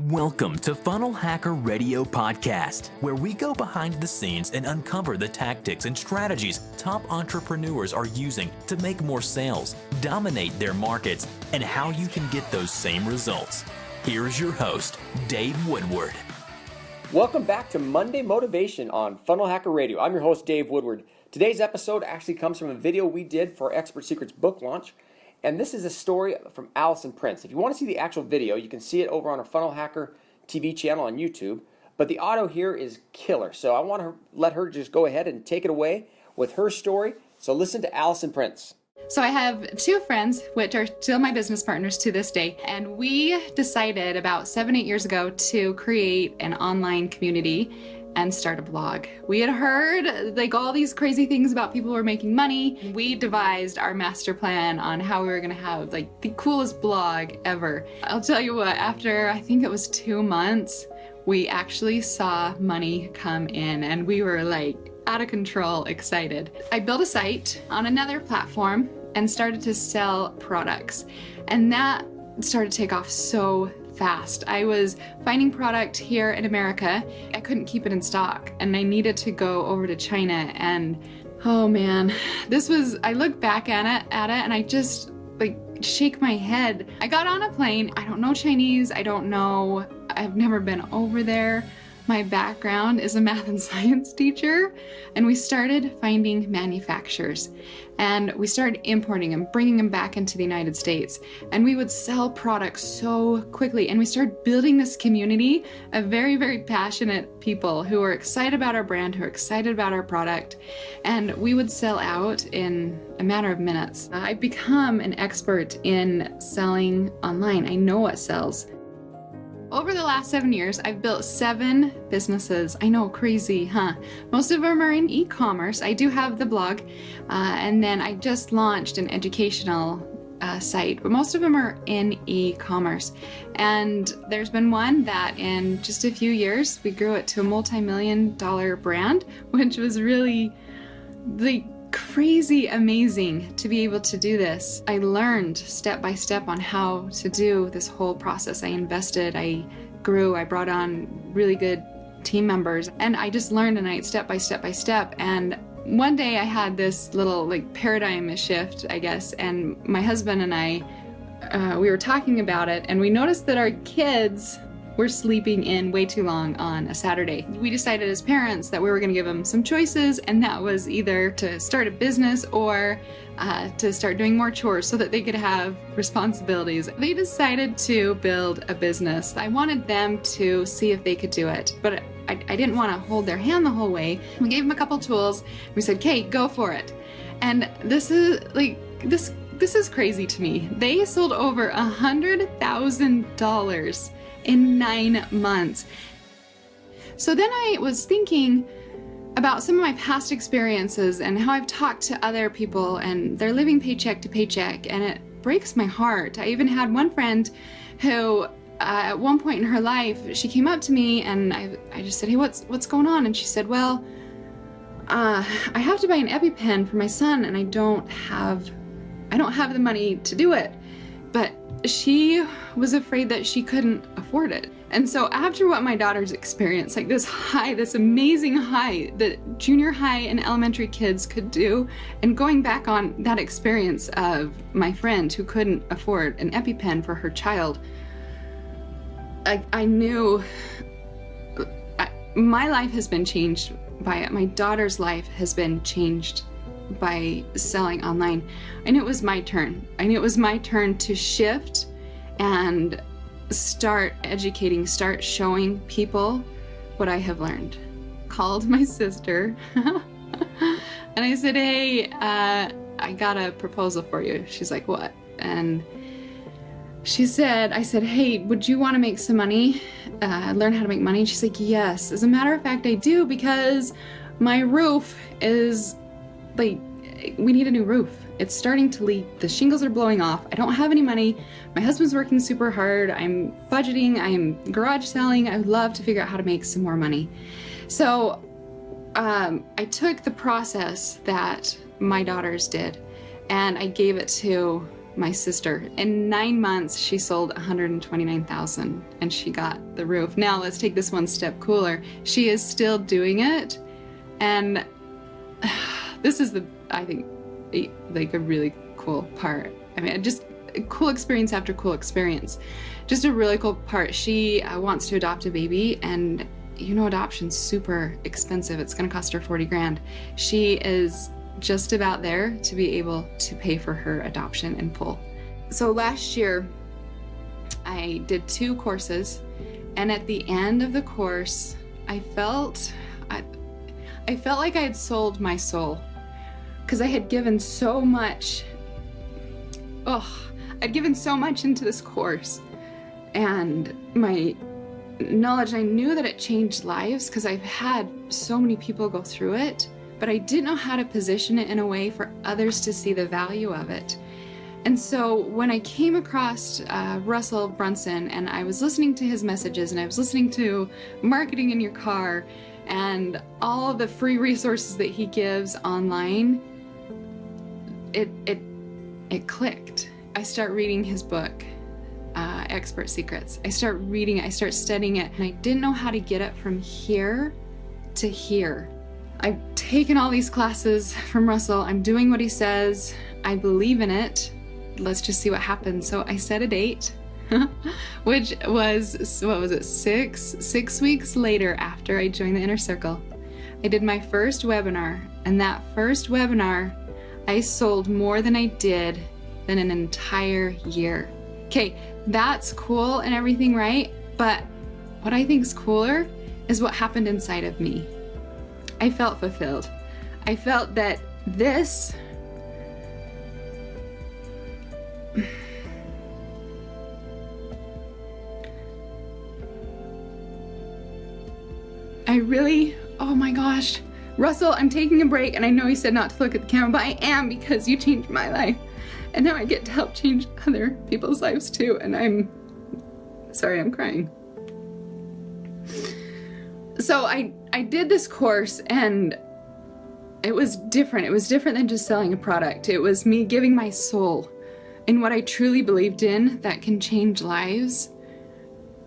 Welcome to Funnel Hacker Radio Podcast, where we go behind the scenes and uncover the tactics and strategies top entrepreneurs are using to make more sales, dominate their markets, and how you can get those same results. Here is your host, Dave Woodward. Welcome back to Monday Motivation on Funnel Hacker Radio. I'm your host, Dave Woodward. Today's episode actually comes from a video we did for our Expert Secrets book launch. And this is a story from Alison. If you want to see the actual video, you can see it over on our Funnel Hacker TV channel on YouTube. But the audio here is killer. So I want to let her just go ahead and take it away with her story. So listen to Alison. So I have two friends, which are still my business partners to this day. And we decided about 7-8 years ago to create an online community and start a blog. We had heard all these crazy things about people who were making money. We devised our master plan on how we were gonna have the coolest blog ever. I'll tell you what, after I think it was 2 months, we actually saw money come in and we were out of control excited. I built a site on another platform and started to sell products. And that started to take off so fast. I was finding product here in America. I couldn't keep it in stock and I needed to go over to China, and oh man, I look back at it and I just shake my head. I got on a plane. I don't know Chinese. I've never been over there. My background is a math and science teacher, and we started finding manufacturers and we started importing them, bringing them back into the United States, and we would sell products so quickly. And we started building this community of very, very passionate people who were excited about our brand, who were excited about our product, and we would sell out in a matter of minutes. I've become an expert in selling online. I know what sells. Over the last 7 years, I've built 7 businesses. I know, crazy, huh? Most of them are in e-commerce. I do have the blog, and then I just launched an educational site, but most of them are in e-commerce. And there's been one that in just a few years, we grew it to a multi-million-dollar brand, which was really crazy amazing to be able to do this. I learned step by step on how to do this whole process. I invested, I grew, I brought on really good team members, and I just learned step by step. And one day I had this little paradigm shift, I guess, and my husband and I, we were talking about it, and we noticed that our kids were sleeping in way too long on a Saturday. We decided as parents that we were going to give them some choices, and that was either to start a business or to start doing more chores so that they could have responsibilities. They decided to build a business. I wanted them to see if they could do it, but I didn't want to hold their hand the whole way. We gave them a couple tools. We said, "Okay, go for it." And this is this is crazy to me. They sold over $100,000 in 9 months. So then I was thinking about some of my past experiences and how I've talked to other people and they're living paycheck to paycheck, and it breaks my heart. I even had one friend who at one point in her life, she came up to me and I just said, "Hey, what's going on?" And she said, "Well, I have to buy an EpiPen for my son and I don't have the money to do it." But she was afraid that she couldn't afford it. And so after what my daughters experienced, this amazing high that junior high and elementary kids could do, and going back on that experience of my friend who couldn't afford an EpiPen for her child, I knew my life has been changed by it. My daughter's life has been changed by selling online. I knew it was my turn. I knew it was my turn to shift and start educating, start showing people what I have learned. Called my sister and I said, "Hey, I got a proposal for you." She's like, "What?" And I said, "Hey, would you want to make some money, learn how to make money?" And she's like, "Yes, as a matter of fact, I do, because my roof is we need a new roof. It's starting to leak. The shingles are blowing off. I don't have any money. My husband's working super hard. I'm budgeting. I'm garage selling. I would love to figure out how to make some more money." So I took the process that my daughters did and I gave it to my sister. In 9 months, she sold $129,000 and she got the roof. Now let's take this one step cooler. She is still doing it, and this is I think, like a really cool part. I mean, just cool experience after cool experience. Just a really cool part. She wants to adopt a baby, and you know, adoption's super expensive. It's gonna cost her 40 grand. She is just about there to be able to pay for her adoption in full. So last year, I did 2 courses, and at the end of the course, I felt like I had sold my soul, because I had given so much. I'd given so much into this course, and my knowledge, I knew that it changed lives because I've had so many people go through it, but I didn't know how to position it in a way for others to see the value of it. And so when I came across Russell Brunson, and I was listening to his messages, and I was listening to Marketing in Your Car and all the free resources that he gives online, it clicked. I start reading his book, Expert Secrets. I start reading it, I start studying it, and I didn't know how to get it from here to here. I've taken all these classes from Russell. I'm doing what he says. I believe in it. Let's just see what happens. So I set a date, which was, what was it, six weeks later after I joined the Inner Circle. I did my first webinar, and that first webinar, I sold more than I did in an entire year. Okay, that's cool and everything, right? But what I think is cooler is what happened inside of me. I felt fulfilled. I felt that this oh my gosh. Russell, I'm taking a break, and I know you said not to look at the camera, but I am, because you changed my life. And now I get to help change other people's lives too, and I'm crying. So I did this course, and it was different. It was different than just selling a product. It was me giving my soul in what I truly believed in that can change lives.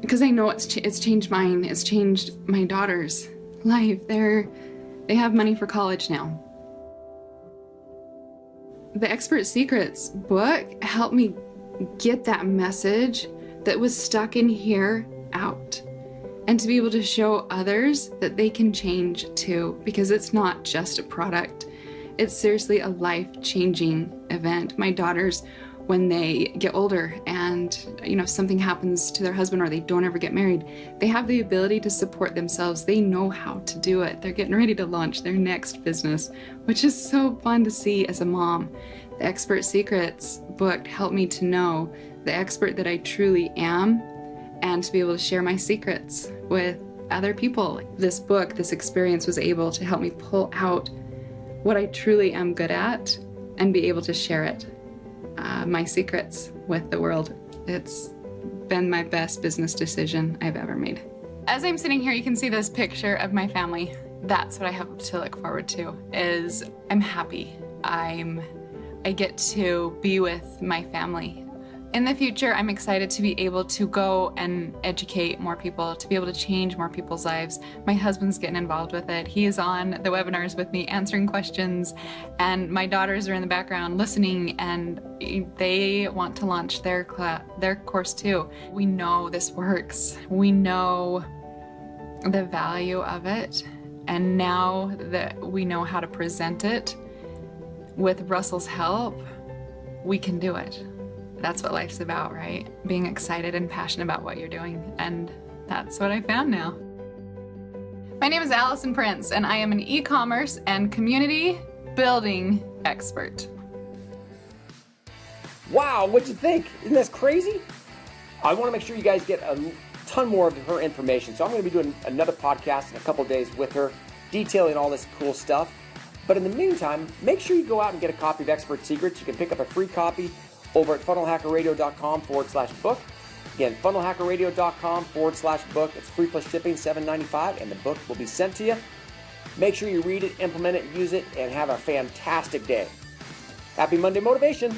Because I know it's changed mine. It's changed my daughter's life. They have money for college now. The Expert Secrets book helped me get that message that was stuck in here out, and to be able to show others that they can change too, because it's not just a product. It's seriously a life-changing event. My daughters, when they get older and, you know, something happens to their husband or they don't ever get married, they have the ability to support themselves. They know how to do it. They're getting ready to launch their next business, which is so fun to see as a mom. The Expert Secrets book helped me to know the expert that I truly am, and to be able to share my secrets with other people. This book, this experience was able to help me pull out what I truly am good at and be able to share it. My secrets with the world. It's been my best business decision I've ever made. As I'm sitting here, you can see this picture of my family. That's what I have to look forward to, is I'm happy. I get to be with my family. In the future, I'm excited to be able to go and educate more people, to be able to change more people's lives. My husband's getting involved with it. He is on the webinars with me, answering questions, and my daughters are in the background listening, and they want to launch their course too. We know this works. We know the value of it, and now that we know how to present it with Russell's help, we can do it. That's what life's about, right? Being excited and passionate about what you're doing. And that's what I found now. My name is Alison Prince, and I am an e-commerce and community building expert. Wow, what'd you think? Isn't this crazy? I want to make sure you guys get a ton more of her information. So I'm going to be doing another podcast in a couple of days with her, detailing all this cool stuff. But in the meantime, make sure you go out and get a copy of Expert Secrets. You can pick up a free copy over at funnelhackerradio.com/book. Again, funnelhackerradio.com/book. It's free plus shipping, $7.95, and the book will be sent to you. Make sure you read it, implement it, use it, and have a fantastic day. Happy Monday Motivation!